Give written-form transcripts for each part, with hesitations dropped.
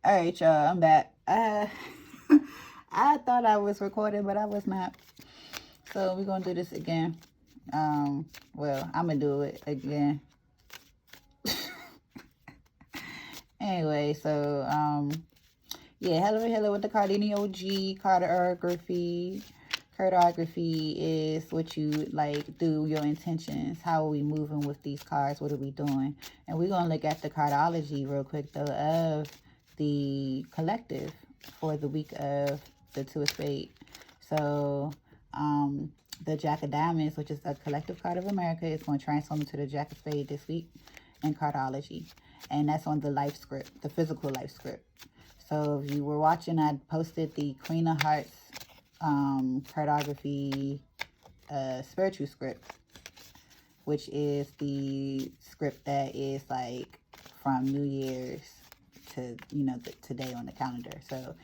All right, y'all, I'm back. I thought I was recording, but I was not. So we're gonna do this again. Well, I'm gonna do it again. Anyway, so yeah, hello with the CardiniOG Cartography. Cartography is what you like do, your intentions. How are we moving with these cards? What are we doing? And we're gonna look at the Cardology real quick though of the collective for the week of the Two of Spades. So the Jack of Diamonds, which is a collective card of America, is going to transform into the Jack of Spades this week in Cardology. And that's on the life script, the physical life script. So if you were watching, I posted the Queen of Hearts Cardography spiritual script, which is the script that is like from New Year's to, you know, today on the calendar. So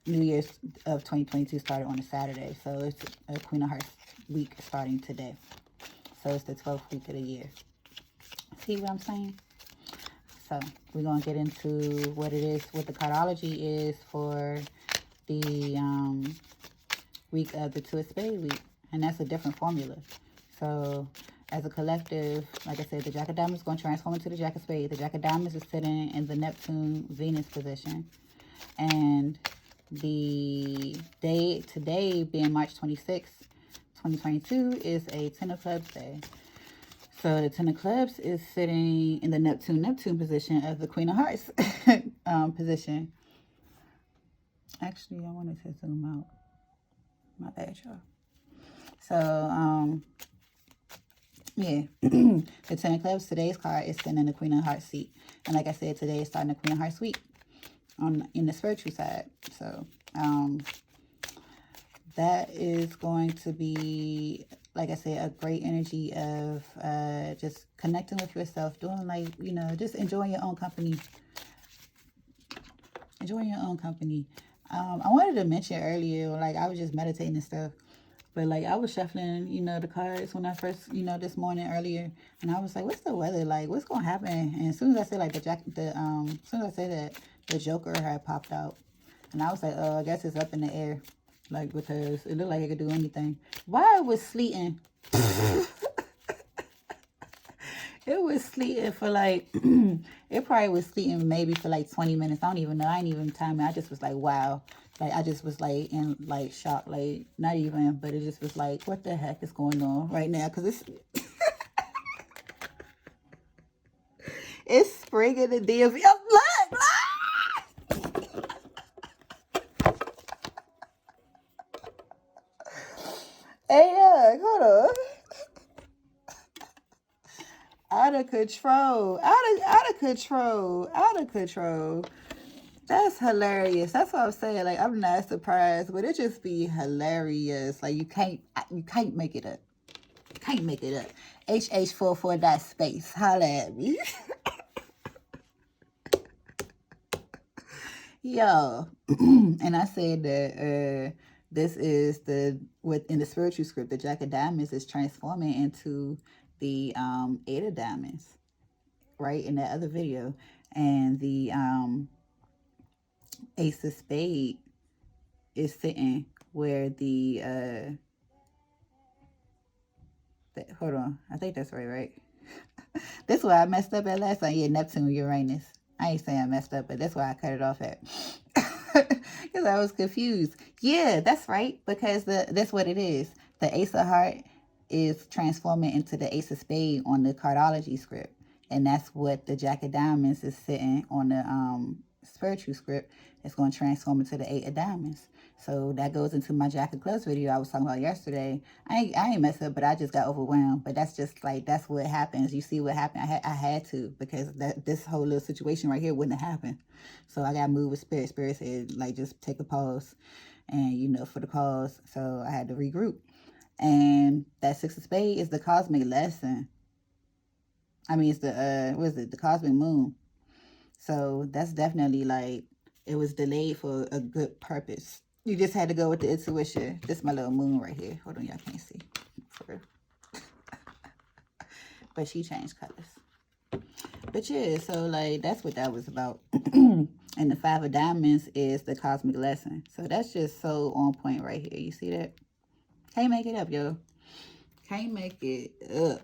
New Year's of 2022 started on a Saturday. So it's a Queen of Hearts week starting today. So it's the 12th week of the year. See what I'm saying? So we're going to get into what it is, what the Cardology is for the week of the Two of Spades week. And that's a different formula. So as a collective, like I said, the Jack of Diamonds is going to transform into the Jack of Spades. The Jack of Diamonds is sitting in the Neptune-Venus position. And the day today, being March 26, 2022, is a Ten of Clubs day. So the Ten of Clubs is sitting in the Neptune position of the Queen of Hearts position. Actually, I wanted to zoom out. My bad, y'all. So, yeah, the Ten of Clubs, today's card is sitting in the Queen of Hearts seat. And like I said, today is starting the Queen of Hearts week in the spiritual side. So, that is going to be, like I said, a great energy of just connecting with yourself, doing like, you know, just enjoying your own company. Enjoying your own company. I wanted to mention earlier, like I was just meditating and stuff, but like I was shuffling, you know, the cards when I first, you know, this morning earlier, and I was like, what's the weather like? What's gonna happen? And as soon as I said like as soon as I said that, the Joker had popped out, and I was like, oh, I guess it's up in the air, like because it looked like it could do anything. Why it was sleeting? It was sleeting for like, it probably was sleeting maybe for like 20 minutes. I don't even know. I ain't even timing. I just was like, wow. Like, I just was like in like shock. Like, not even, but it just was like, what the heck is going on right now? Because it's, it's spring in the DMV. Oh, look! Hey, hold on. Out of control. Out of control. Out of control. That's hilarious. That's what I'm saying. Like, I'm not surprised, but it just be hilarious. Like, you can't make it up. You can't make it up. HH44 space. Holla at me. Yo. And I said that this is within the spiritual script, the Jack of Diamonds is transforming into the Eight of Diamonds, right? In that other video. And the Ace of Spades is sitting where the hold on, I think that's right? That's why I messed up at last time. Yeah, Neptune, Uranus. I ain't saying I messed up, but that's why I cut it off at. Because I was confused. Yeah, that's right, because that's what it is. The Ace of Heart is transforming into the Ace of Spades on the Cardology script. And that's what the Jack of Diamonds is sitting on the spiritual script. It's going to transform into the Eight of Diamonds. So that goes into my Jack of Clubs video I was talking about yesterday. I ain't messed up, but I just got overwhelmed. But that's just like, that's what happens. You see what happened? I had to, because this whole little situation right here wouldn't have happened. So I got to move with Spirit. Spirit said, like, just take a pause and, you know, for the cause. So I had to regroup. And that Six of Spades is the cosmic lesson. I mean, it's the, what is it? The cosmic moon. So that's definitely like, it was delayed for a good purpose. You just had to go with the intuition. This is my little moon right here. Hold on, y'all can't see. For real. But she changed colors. But yeah, so like that's what that was about. And the 5 of diamonds is the cosmic lesson. So that's just so on point right here. You see that? Can't make it up, yo. Can't make it up.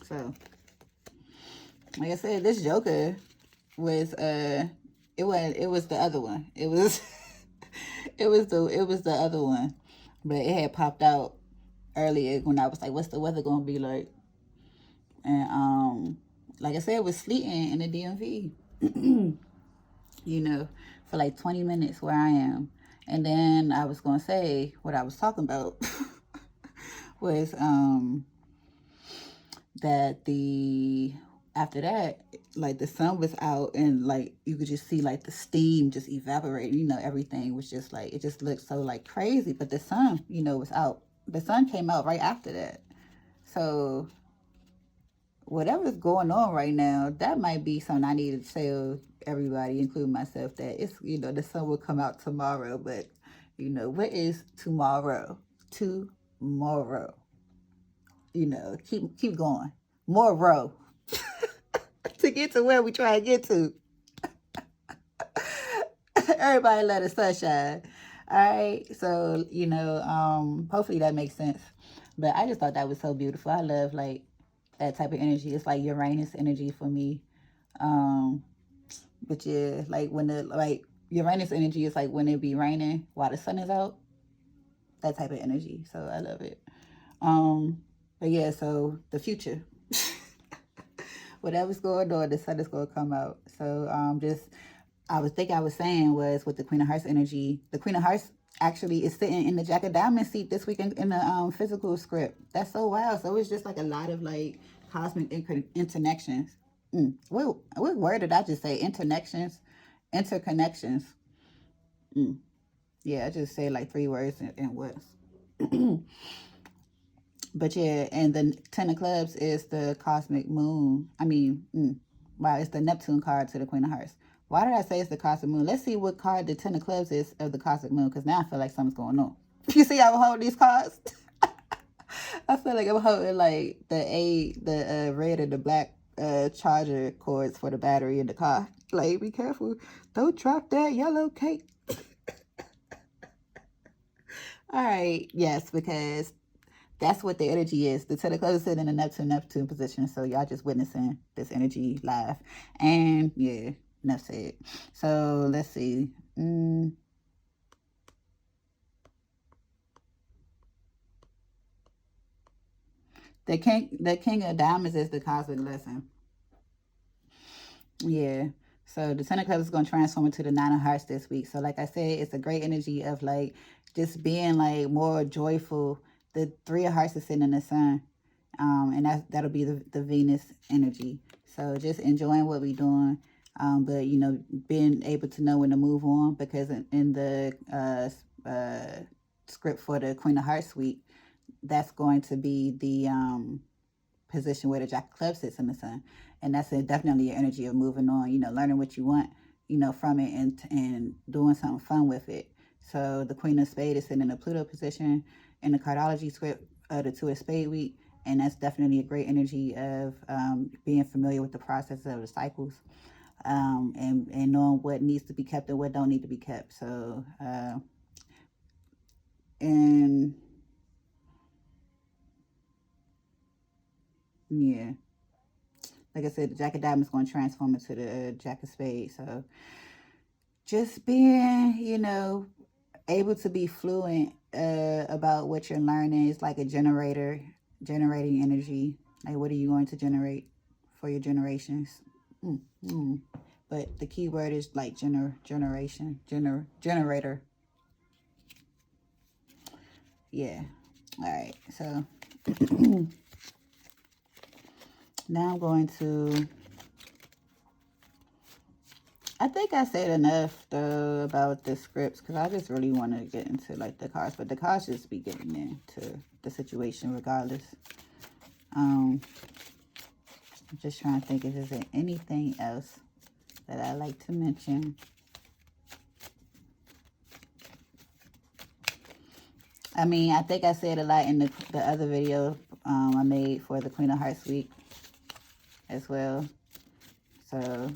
So, like I said, this Joker was it was the other one. It was it was the other one. But it had popped out earlier when I was like, what's the weather gonna be like? And like I said, it was sleeting in the DMV. You know, for like 20 minutes where I am. And then I was gonna say what I was talking about was that the after that, like the sun was out and like you could just see like the steam just evaporate. You know, everything was just like it just looked so like crazy. But the sun, you know, was out. The sun came out right after that. So whatever's going on right now, that might be something I need to tell everybody, including myself, that it's, you know, the sun will come out tomorrow. But, you know, what is tomorrow? Tomorrow. You know, keep going. More row to get to where we try to get to. Everybody let the sun shine. All right. So, you know, hopefully that makes sense. But I just thought that was so beautiful. I love like that type of energy. It's like Uranus energy for me. But yeah, like when the like Uranus energy is like when it be raining while the sun is out. That type of energy. So I love it. But yeah, so the future. Whatever's going on, the sun is gonna come out. So just I was saying was with the Queen of Hearts energy, the Queen of Hearts actually is sitting in the Jack of Diamonds seat this week in the physical script. That's so wild. So it's just like a lot of like cosmic interconnections. What word did I just say? Interconnections. Interconnections. Yeah, I just say like 3 words in words. But yeah, and the 10 of clubs is the cosmic moon. I mean, wow, it's the Neptune card to the Queen of Hearts. Why did I say it's the cosmic moon? Let's see what card the 10 of clubs is of the cosmic moon, because now I feel like something's going on. You see how I'm holding these cards? I feel like I'm holding like the red and the black charger cords for the battery in the car. Like, be careful. Don't drop that yellow cake. All right, yes, because that's what the energy is. The 10 of clubs is sitting in the Neptune position. So y'all just witnessing this energy live. And yeah, enough said. So let's see. The king of diamonds is the cosmic lesson. Yeah. So the 10 of clubs is going to transform into the 9 of hearts this week. So like I said, it's a great energy of like just being like more joyful. The 3 of hearts is sitting in the sun. And that'll be the Venus energy. So just enjoying what we're doing. But, you know, being able to know when to move on, because in the script for the Queen of Hearts week, that's going to be the position where the Jack of Clubs sits in the sun. And that's definitely your energy of moving on, you know, learning what you want, you know, from it and doing something fun with it. So the Queen of Spades is sitting in the Pluto position in the Cardology script, the 2 of Spades week. And that's definitely a great energy of being familiar with the process of the cycles, and knowing what needs to be kept and what don't need to be kept. So, and yeah, like I said, the Jack of Diamonds is going to transform into the Jack of Spades. So just being, you know, able to be fluent about what you're learning is like a generator, generating energy. Like, what are you going to generate for your generations? But the key word is like generator. Yeah. All right. So now I'm going to, I think I said enough though about the scripts, because I just really want to get into like the cards, but the cards just be getting into the situation regardless. I'm just trying to think if there's anything else that I like to mention. I mean, I think I said a lot in the other video I made for the Queen of Hearts week as well. So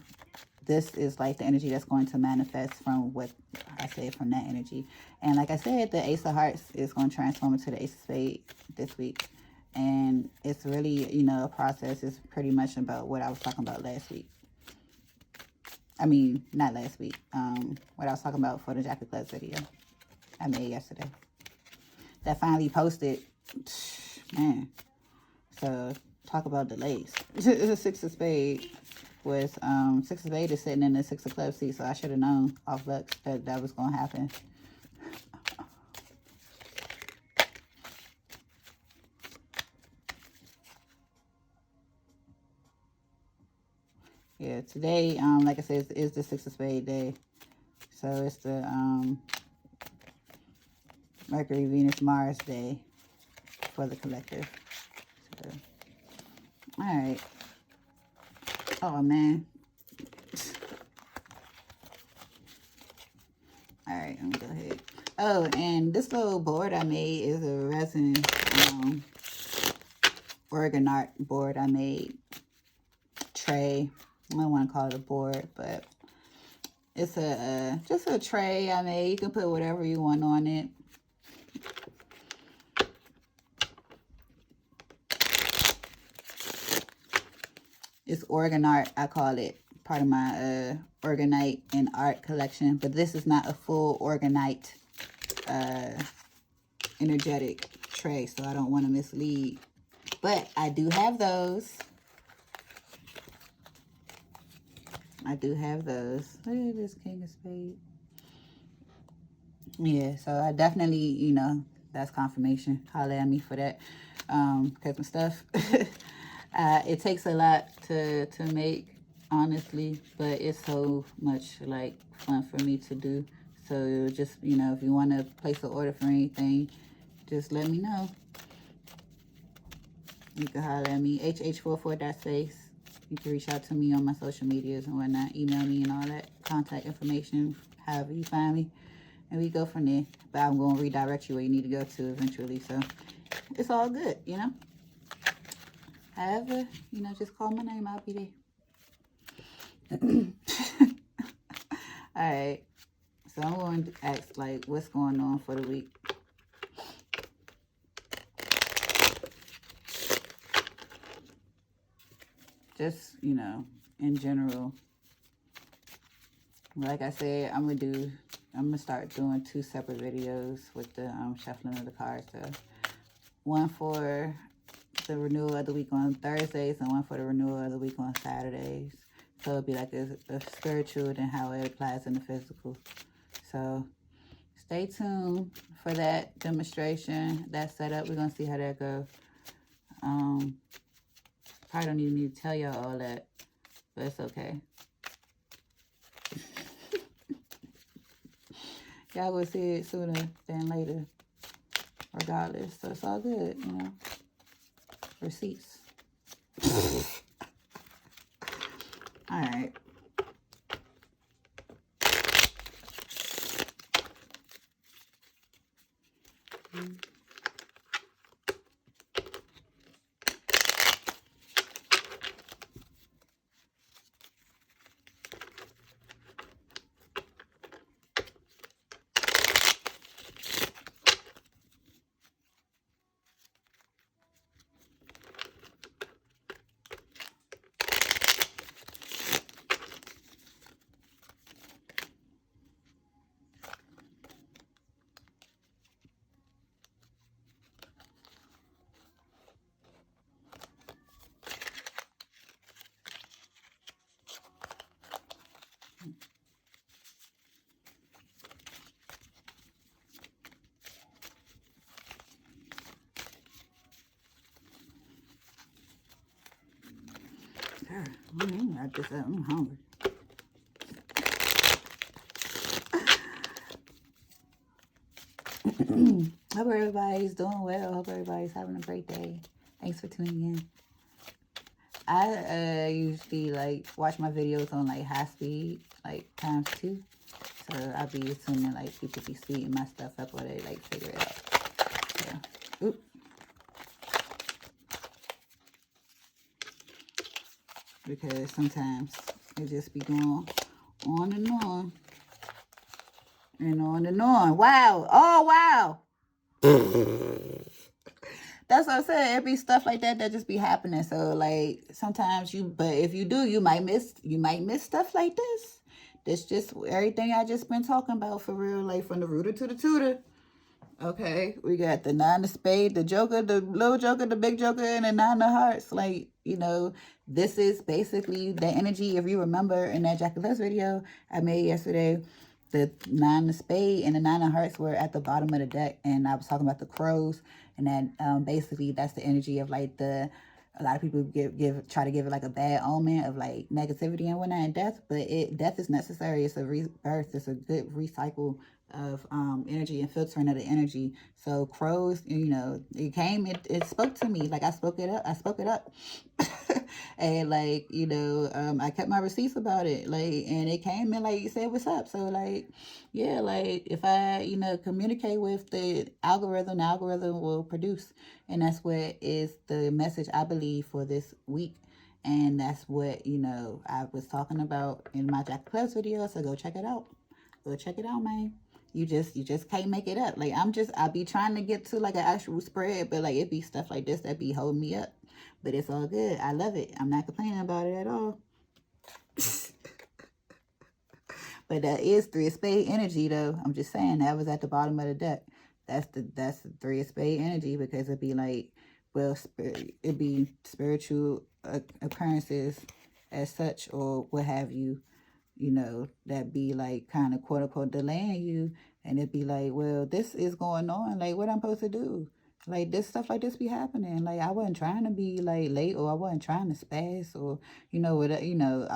this is like the energy that's going to manifest from what I said from that energy. And like I said, the Ace of Hearts is going to transform into the Ace of Spades this week. And it's really, you know, a process. It's pretty much about what I was talking about last week. I mean, not last week. What I was talking about for the Jacket Club video I made yesterday. That finally posted. Man. So, talk about delays. The Six of Spades was, Six of Spades is sitting in the Six of Clubs seat. So, I should have known off looks that that was going to happen. Yeah, today, like I said, is the Six of Spades day. So it's the Mercury, Venus, Mars day for the collective. So, all right. Oh, man. All right, I'm gonna go ahead. Oh, and this little board I made is a resin organ art board I made. Tray. I don't want to call it a board, but it's a just a tray I made. You can put whatever you want on it. It's organ art, I call it. Part of my orgonite and art collection. But this is not a full orgonite energetic tray, so I don't want to mislead. But I do have those. I do have those. Look at this King of Spades. Yeah, so I definitely, you know, that's confirmation. Holler at me for that. Because my stuff, it takes a lot to make, honestly, but it's so much, like, fun for me to do. So just, you know, if you want to place an order for anything, just let me know. You can holler at me, hh44.space. You can reach out to me on my social medias and whatnot. Email me and all that. Contact information, however you find me. And we go from there. But I'm going to redirect you where you need to go to eventually. So, it's all good, you know. However, you know, just call my name. I'll be there. Alright. So, I'm going to ask, like, what's going on for the week. Just, you know, in general. Like I said, I'm gonna start doing 2 separate videos with the shuffling of the cards. So one for the renewal of the week on Thursdays and one for the renewal of the week on Saturdays. So it'll be like a spiritual and how it applies in the physical. So stay tuned for that demonstration, that setup. We're gonna see how that goes. Probably don't even need to tell y'all all that, but it's okay. Y'all will see it sooner than later, regardless. So it's all good, you know. Receipts. All right. I'm hungry. Hope everybody's doing well. Hope everybody's having a great day. Thanks for tuning in. I usually like watch my videos on like high speed, like ×2. So I'll be assuming like people be speeding my stuff up or they like figure it out. Oop. Because sometimes it just be going on and on. And on and on. Wow. Oh, wow. That's what I'm saying. It be stuff like that just be happening. So like sometimes but if you do, you might miss stuff like this. That's just everything I just been talking about for real, like from the rooter to the tutor. Okay, we got the 9 of spades, the joker, the little joker, the big joker, and the 9 of hearts. Like, this is basically the energy. If you remember in that Jack of Clubs video I made yesterday, the 9 of spades and the 9 of hearts were at the bottom of the deck, and I was talking about the crows, and that basically that's the energy of like a lot of people try to give it like a bad omen of like negativity and whatnot and death, but death is necessary. It's a rebirth. It's a good recycle of energy and filtering of the energy. So crows, it came, it spoke to me. Like I spoke it up. And like, I kept my receipts about it. Like, and it came and like said what's up. So like, yeah, like if I, communicate with the algorithm will produce. And that's what is the message I believe for this week. And that's what, I was talking about in my Jack Plus video. So go check it out. Go check it out, man. You just can't make it up. Like I be trying to get to like an actual spread, but like it be stuff like this that be holding me up. But it's all good. I love it. I'm not complaining about it at all. But that is 3 of spade energy though. I'm just saying that was at the bottom of the deck. That's the 3 of spade energy, because it'd be like, well, it'd be spiritual occurrences as such, or what have you, that be like kind of quote unquote delaying you. And it'd be like, well, this is going on. Like, what I'm supposed to do? Like, this stuff like this be happening. Like, I wasn't trying to be like late, or I wasn't trying to spaz, or I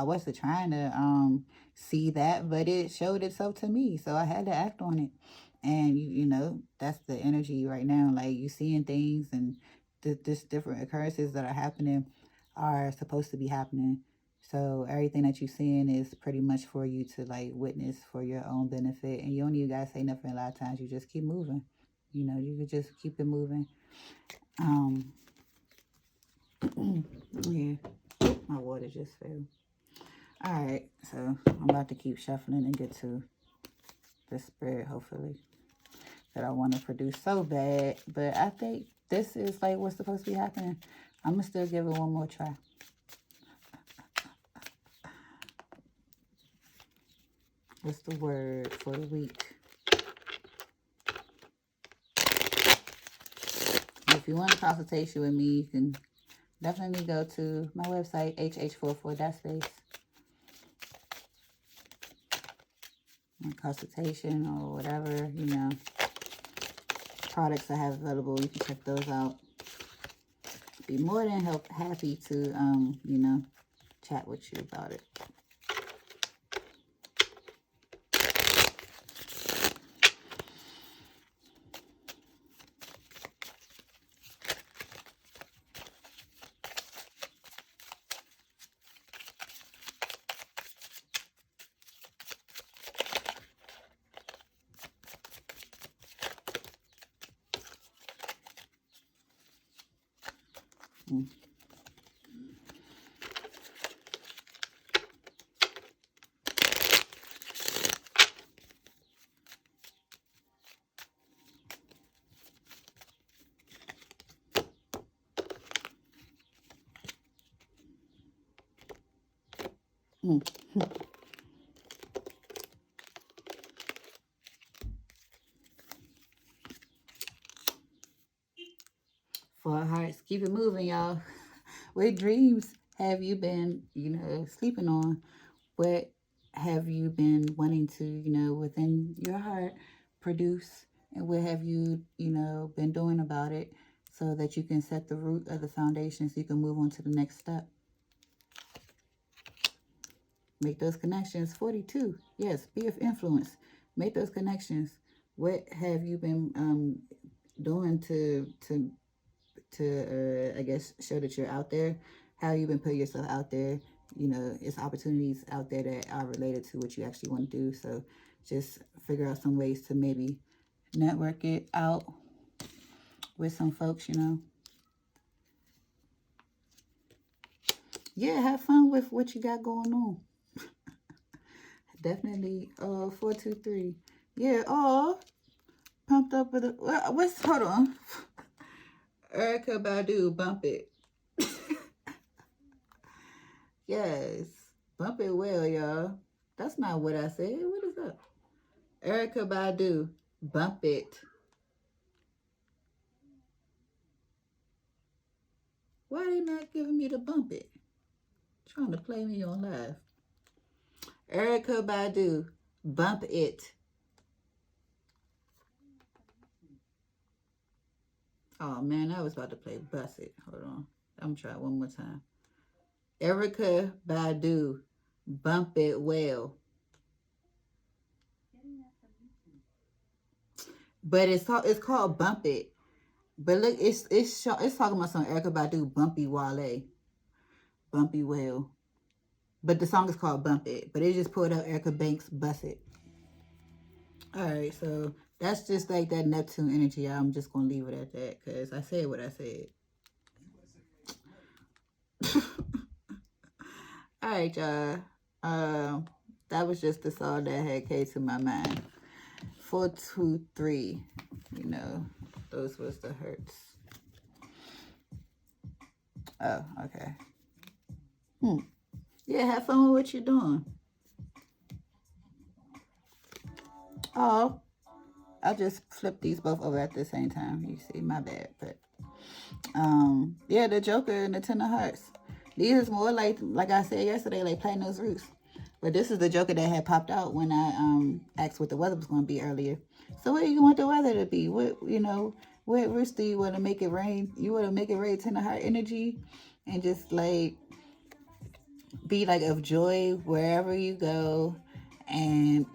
wasn't trying to see that, but it showed itself to me, so I had to act on it. And that's the energy right now. Like, you seeing things, and this different occurrences that are happening are supposed to be happening. So everything that you're seeing is pretty much for you to like witness for your own benefit. And you don't even gotta say nothing a lot of times. You just keep moving. You could just keep it moving. Yeah. My water just fell. Alright, so I'm about to keep shuffling and get to the spirit, hopefully, that I want to produce so bad. But I think this is like what's supposed to be happening. I'm gonna still give it one more try. What's the word for the week? If you want a consultation with me, you can definitely go to my website, hh44.space. Consultation or whatever, products I have available, you can check those out. Be more than happy to, chat with you about it. For our hearts, keep it moving, y'all. What dreams have you been, sleeping on? What have you been wanting to, within your heart produce? And what have you, been doing about it, so that you can set the root of the foundation so you can move on to the next step? Make those connections. 42. Yes, be of influence. Make those connections. What have you been doing to I guess show that you're out there? How you been putting yourself out there? It's opportunities out there that are related to what you actually want to do. So just figure out some ways to maybe network it out with some folks, you know. Yeah, have fun with what you got going on. Definitely. 423. Yeah. Oh, pumped up with what's, hold on. Erica Badu, bump it. Yes. Bump it well, y'all. That's not what I said. What is up? Erica Badu, bump it. Why they not giving me the bump it? Trying to play me on live. Erica Badu, bump it. Oh man, I was about to play bust it. Hold on. I'm trying one more time. Erica Badu, bump it well. But it's called bump it. But look, it's talking about some Erica Badu, bumpy Wale, bumpy well. But the song is called Bump It. But it just pulled up Erica Banks, Bust It. All right, so that's just like that Neptune energy. I'm just gonna leave it at that because I said what I said. All right, y'all. That was just the song that had came to my mind. 423. You know, those was the hertz. Oh, okay. Yeah, have fun with what you're doing. Oh, I'll just flip these both over at the same time. You see, my bad. But yeah, the Joker and the Ten of Hearts. These is more like I said yesterday, like playing those roots. But this is the Joker that had popped out when I asked what the weather was going to be earlier. So what do you want the weather to be? What what roots do you want to make it rain? You want to make it rain Ten of Heart energy, and just like be like of joy wherever you go, and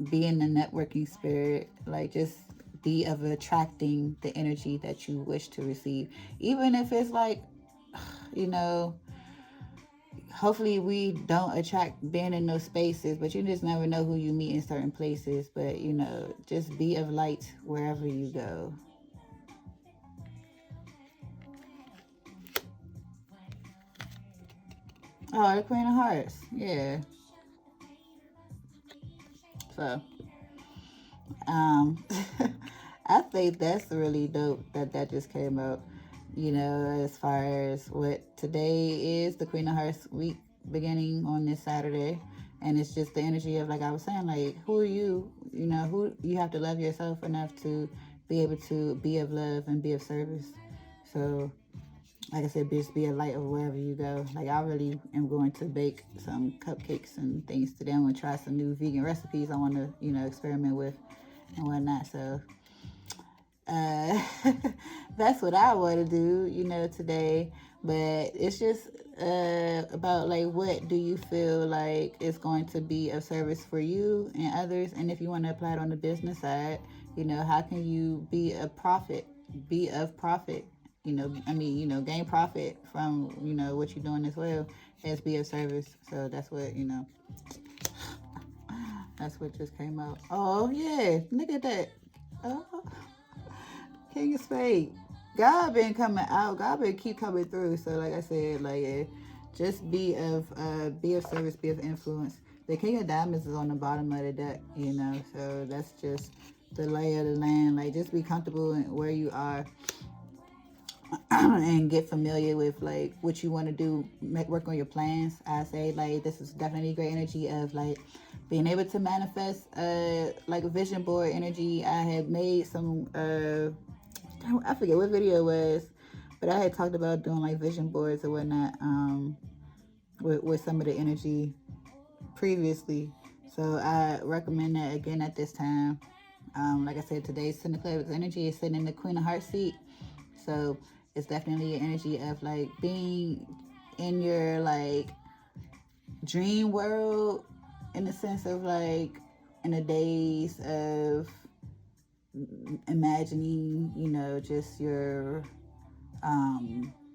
be in the networking spirit. Like just be of attracting the energy that you wish to receive, even if it's like, you know. Hopefully we don't attract being in those spaces, but you just never know who you meet in certain places. But you know, just be of light wherever you go. Oh, the Queen of Hearts, yeah. So, um, I think that's really dope that just came out. You know, as far as what today is, the Queen of Hearts week beginning on this Saturday. And it's just the energy of, like I was saying, like, who are you? You know, who you have to love yourself enough to be able to be of love and be of service. So, like I said, just be a light of wherever you go. Like, I really am going to bake some cupcakes and things today. I'm going to try some new vegan recipes I want to, experiment with and whatnot. So, uh, that's what I want to do, today. But it's just about like, what do you feel like is going to be of service for you and others? And if you want to apply it on the business side, how can you be a profit, be of profit? Gain profit from, what you're doing as well as be of service. So that's what, that's what just came out. Oh, yeah. Look at that. Oh. King of Spades. God been coming out. God been keep coming through. So like I said, just be of service, be of influence. The King of Diamonds is on the bottom of the deck, So that's just the lay of the land. Like just be comfortable in where you are and get familiar with like what you want to do. Work on your plans. I say like this is definitely great energy of like being able to manifest like a vision board energy. I had made some I forget what video it was, but I had talked about doing like vision boards or whatnot with some of the energy previously. So I recommend that again at this time. Like I said, today's Cineclave's energy is sitting in the Queen of Hearts seat. So it's definitely an energy of like being in your like dream world in the sense of like in the days of imagining, just your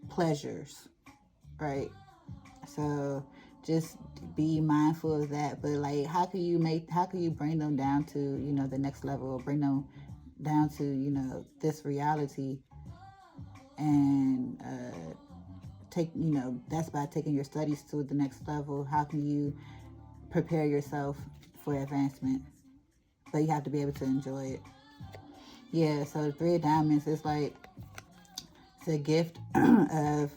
pleasures, right? So just be mindful of that. But like, how can you bring them down to, the next level, or bring them down to, this reality and take, you know, that's by taking your studies to the next level. How can you prepare yourself for advancement? But you have to be able to enjoy it. Yeah, so the Three of Diamonds is like, it's a gift of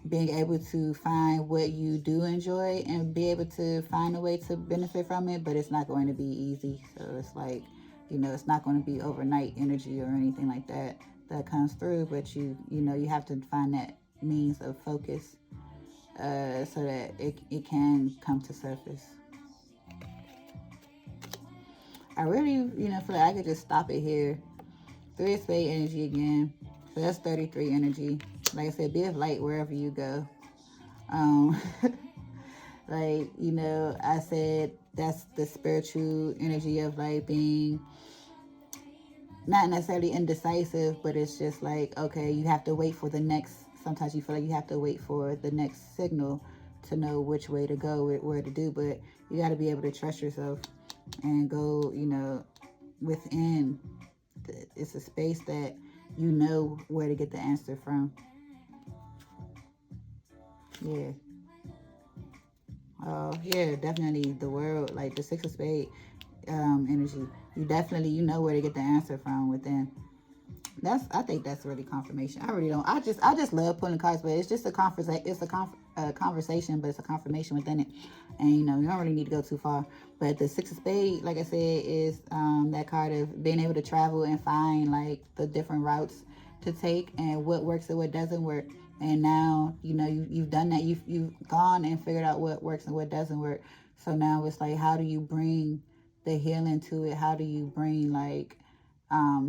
being able to find what you do enjoy and be able to find a way to benefit from it, but it's not going to be easy. So it's like, you know, it's not going to be overnight energy or anything like that that comes through, but you know, you have to find that means of focus so that it can come to surface. I really, you know, feel like I could just stop it here. Three of Spades energy again. So that's 33 energy. Like I said, be of light wherever you go. Like, you know, I said that's the spiritual energy of like being not necessarily indecisive, but it's just like, okay, you have to wait for the next, sometimes you feel like you have to wait for the next signal to know which way to go, where to do, but you got to be able to trust yourself and go, you know, within. It's a space that you know where to get the answer from. Yeah. Oh, yeah, definitely the world, like the Six of Spades energy. You definitely, you know where to get the answer from within. I think that's really confirmation. I really don't. I just love pulling cards, but it's just a conversation. It's a conversation, but it's a confirmation within it. And you know, you don't really need to go too far. But the Six of Spades, like I said, is that card of being able to travel and find like the different routes to take and what works and what doesn't work. And now, you know, you've done that. You've gone and figured out what works and what doesn't work. So now it's like, how do you bring the healing to it? How do you bring like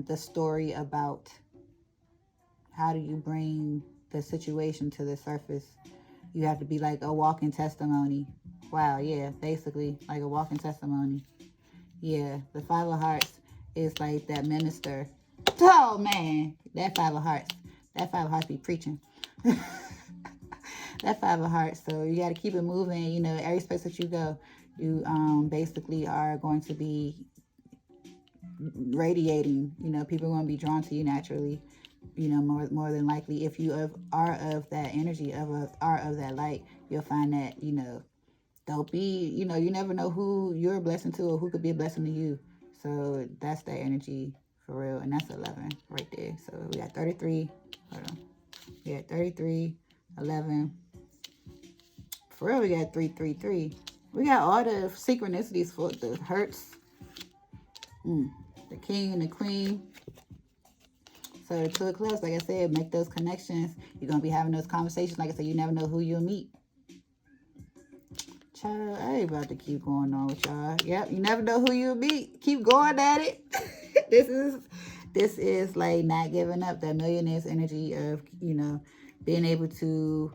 the story about, how do you bring the situation to the surface? You have to be like a walking testimony. Wow, yeah, basically like a walking testimony. Yeah, the Five of Hearts is like that minister. Oh man, that Five of Hearts. That Five of Hearts be preaching. That Five of Hearts. So you got to keep it moving. You know, every space that you go, you basically are going to be radiating. You know, people are going to be drawn to you naturally. You know, more than likely, if you are of that energy, are of that light, you'll find that, you know, don't be, you know, you never know who you're a blessing to or who could be a blessing to you. So that's that energy for real. And that's 11 right there. So we got 33. Hold on. We got 33, 11. For real, we got 333. We got all the synchronicities for the Hertz. The King and the Queen. So the Two of Clubs, like I said, make those connections. You're going to be having those conversations. Like I said, you never know who you'll meet. Child, I ain't about to keep going on with y'all. Yep, you never know who you'll meet. Keep going at it. This is like not giving up. That millionaire's energy of, you know, being able to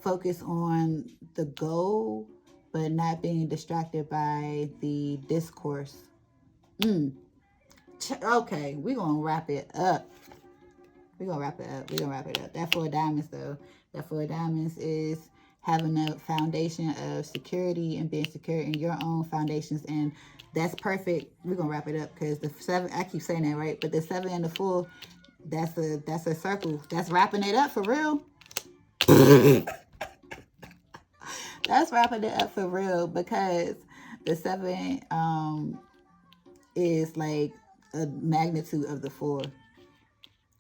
focus on the goal, but not being distracted by the discourse. Okay, we're going to wrap it up. We're going to wrap it up. That Four of Diamonds, though. That Four of Diamonds is having a foundation of security and being secure in your own foundations. And that's perfect. We're going to wrap it up because the 7, I keep saying that, right? But the 7 and the 4, that's a circle. That's wrapping it up for real. That's wrapping it up for real because the 7 is like a magnitude of the 4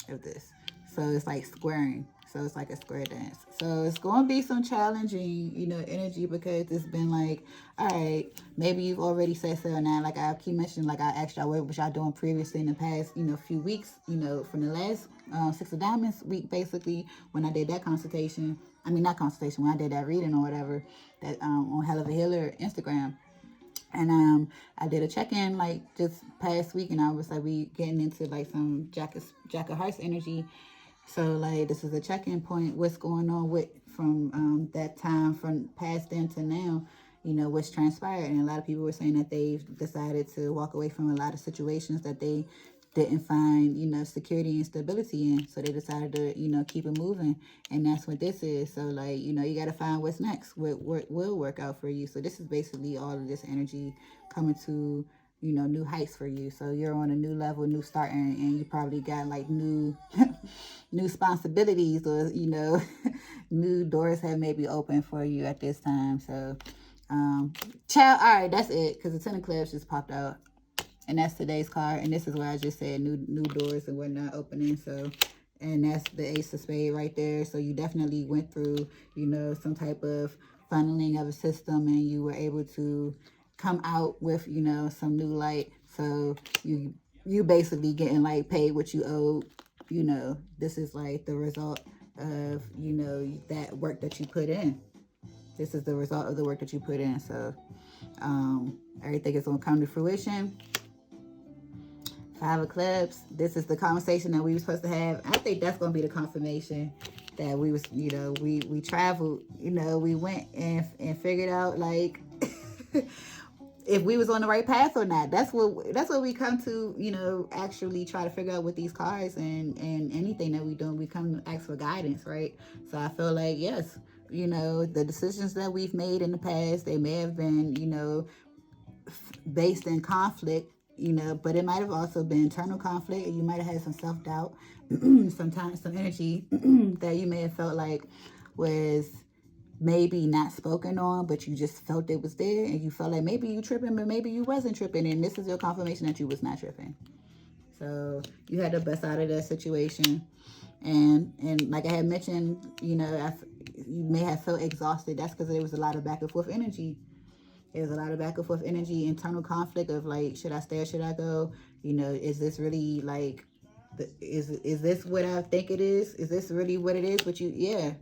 of this. So it's like squaring. So it's like a square dance. So it's going to be some challenging, you know, energy because it's been like, all right, maybe you've already said so now. Like I keep mentioning, like I asked y'all, what was y'all doing previously in the past, you know, few weeks, you know, from the last Six of Diamonds week, basically, when I did that consultation. I mean, not consultation, when I did that reading or whatever, that on Helluva Healer Instagram. And I did a check-in like just past week, and I was like, we getting into like some Jack of Hearts energy. So like this is a check-in point. What's going on with from that time from past then to now? You know, what's transpired, and a lot of people were saying that they've decided to walk away from a lot of situations that they didn't find, you know, security and stability in. So they decided to, you know, keep it moving. And that's what this is. So like, you know, you got to find what's next, what will work out for you. So this is basically all of this energy coming to you know, new heights for you. So you're on a new level, new starting, and you probably got like new new responsibilities, or you know, new doors have maybe opened for you at this time. So child, all right, that's it, because the Ten of Clubs just popped out, and that's today's card. And this is where I just said new doors and whatnot opening. So, and that's the Ace of Spades right there. So you definitely went through, you know, some type of funneling of a system, and you were able to come out with, you know, some new light. So you basically getting like paid what you owe. You know, this is like the result of, you know, that work that you put in. This is the result of the work that you put in. So everything is going to come to fruition. Five of Clubs. This is the conversation that we were supposed to have. I think that's going to be the confirmation that we was, you know, we traveled, you know, we went and figured out like if we was on the right path or not. That's what we come to, you know, actually try to figure out with these cards, and anything that we do, we come to ask for guidance, right? So I feel like, yes, you know, the decisions that we've made in the past, they may have been, you know, based in conflict, you know, but it might have also been internal conflict. You might have had some self-doubt, sometimes some energy that you may have felt like was maybe not spoken on, but you just felt it was there, and you felt like maybe you tripping, but maybe you wasn't tripping, and this is your confirmation that you was not tripping. So you had to bust out of that situation. And like I had mentioned, you know, you may have felt exhausted. That's because there was a lot of back and forth energy. There's a lot of back and forth energy, internal conflict of like, should I stay or should I go? You know, is this really like, is this what I think it is? Is this really what it is? But you, yeah.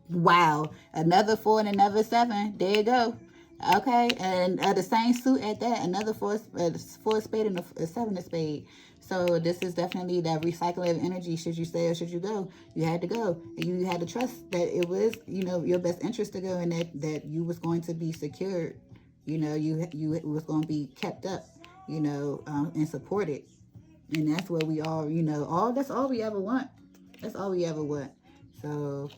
Wow. Another 4 and another 7. There you go. Okay. And the same suit at that. Another 4 of spade and a 7 of spade. So this is definitely that recycling of energy. Should you stay or should you go? You had to go. And you had to trust that it was, you know, your best interest to go, and that you was going to be secured. You know, you was going to be kept up, you know, and supported. And that's what we all, you know, that's all we ever want. That's all we ever want. So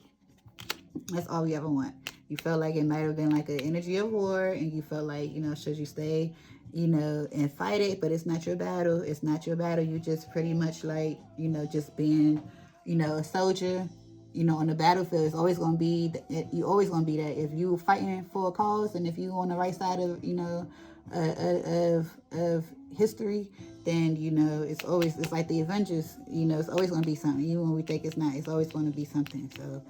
that's all we ever want. You felt like it might have been like an energy of war, and you felt like, you know, should you stay, you know, and fight it, but it's not your battle. It's not your battle. You just pretty much like, you know, just being, you know, a soldier, you know, on the battlefield. It's always going to be, you always going to be that. If you fighting for a cause, and if you on the right side of, you know, of history, then, you know, it's like the Avengers, you know, it's always going to be something. Even when we think it's not, it's always going to be something. So,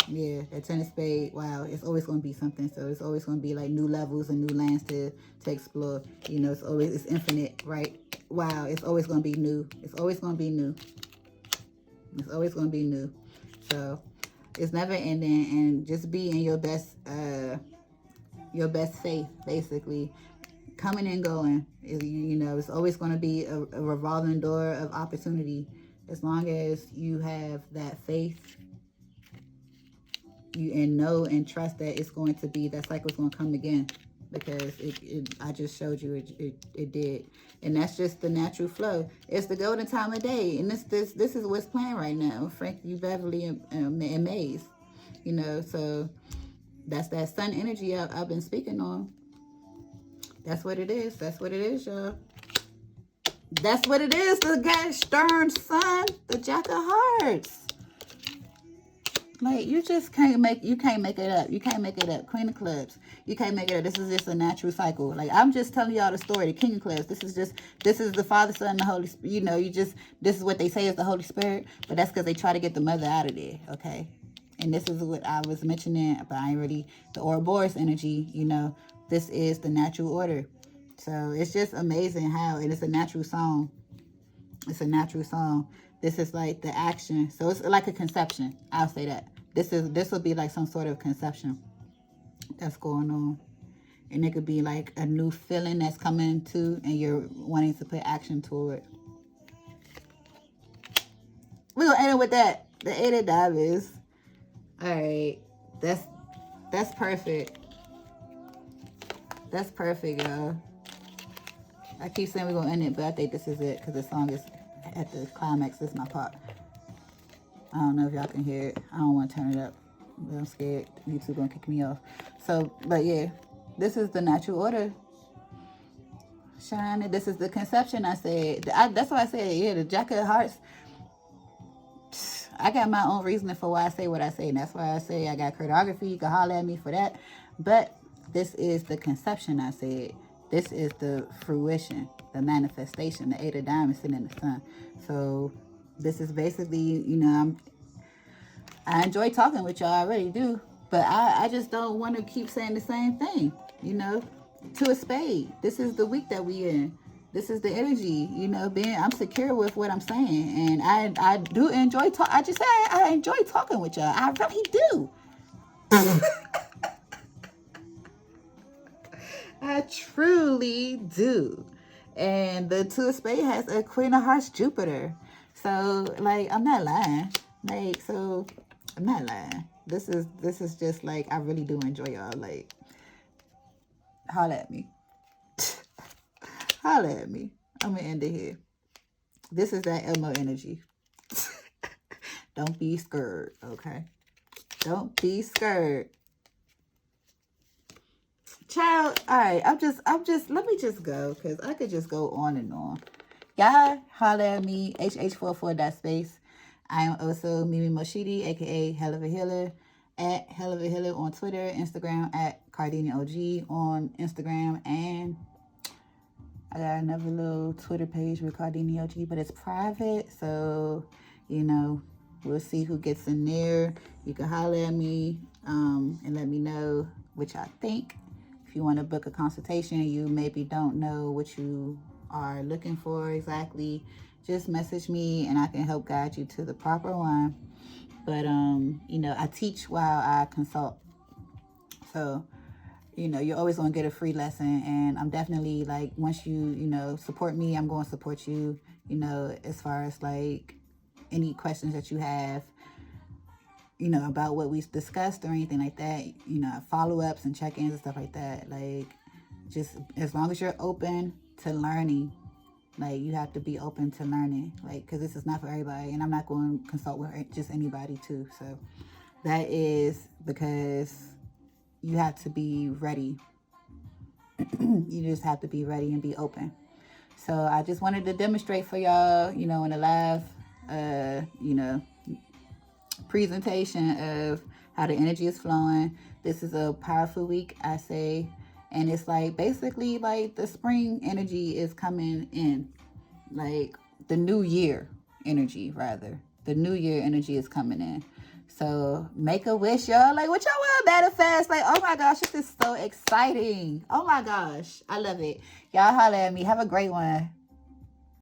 yeah, that 10 of spades, wow, it's always going to be something. So it's always going to be like new levels and new lands to explore. You know, it's infinite, right? Wow, it's always going to be new. It's always going to be new. It's always going to be new. So it's never ending, and just be in your best faith, basically. Coming and going, you know, it's always going to be a revolving door of opportunity. As long as you have that faith, and know and trust that it's going to be, that cycle's going to come again, because I just showed you it did. And that's just the natural flow. It's the golden time of day, and this is what's playing right now. Frankie Beverly and Maze, you know. So that's that sun energy I've been speaking on. That's what it is. That's what it is, y'all. That's what it is. The guy stern sun, the Jack of Hearts. Like, you just can't make it up. You can't make it up. Queen of Clubs. You can't make it up. This is just a natural cycle. Like, I'm just telling y'all the story. The King of Clubs. This is the Father, Son, and the Holy Spirit. You know, this is what they say is the Holy Spirit, but that's because they try to get the mother out of there, okay? And this is what I was mentioning, but I ain't really, the Ouroboros energy, you know, this is the natural order. So it's just amazing how, and it's a natural song. It's a natural song. This is like the action. So it's like a conception. I'll say that. This will be like some sort of conception that's going on. And it could be like a new feeling that's coming to, and you're wanting to put action toward. We're going to end it with that. The 8 of Diamonds. All right. That's perfect. That's perfect, y'all. I keep saying we're going to end it, but I think this is it, because the song is at the climax. This is my part. I don't know if y'all can hear it. I don't want to turn it up, but I'm scared YouTube gonna kick me off. So, but yeah, this is the natural order. shining. This is the conception. I said. That's why I said, yeah, the Jack of Hearts. I got my own reasoning for why I say what I say, and that's why I say I got Kerdography. You can holler at me for that. But this is the conception, I said. This is the fruition, the manifestation, the 8 of diamonds sitting in the sun. So this is basically, I enjoy talking with y'all, I really do. But I just don't want to keep saying the same thing, to a spade. This is the week that we in. This is the energy, I'm secure with what I'm saying. And I do enjoy talk. I just say I enjoy talking with y'all. I really do. I truly do. And the 2 of Spades has a Queen of Hearts Jupiter. So, I'm not lying. I'm not lying. This is just, I really do enjoy y'all. Holla at me. Holla at me. I'm going to end it here. This is that Elmo energy. Don't be scared, okay? Don't be scared. Child, all right, let me just go, because I could just go on and on. Y'all holler at me, hh44.space. I am also Mimi Motshidi, aka Helluva Healer, at Helluva Healer on Twitter, Instagram, at CardiniOG on Instagram, and I got another little Twitter page with CardiniOG, but it's private, so, we'll see who gets in there. You can holler at me and let me know what y'all think. If you want to book a consultation, you maybe don't know what you are looking for exactly, just message me and I can help guide you to the proper one. But, I teach while I consult. So, you're always going to get a free lesson. And I'm definitely, once you, support me, I'm going to support you, as far as, any questions that you have, about what we discussed or anything like that, follow-ups and check-ins and stuff like that. Just as long as you're open to learning, you have to be open to learning, because this is not for everybody, and I'm not going to consult with just anybody too. So that is because you have to be ready. You just have to be ready and be open. So I just wanted to demonstrate for y'all, in a live, presentation of how the energy is flowing. This is a powerful week, I say, and it's basically the spring energy is coming in, the new year energy, rather. The new year energy is coming in. So make a wish, y'all. What y'all want to manifest? Oh my gosh, this is so exciting. Oh my gosh, I love it. Y'all holler at me. Have a great one.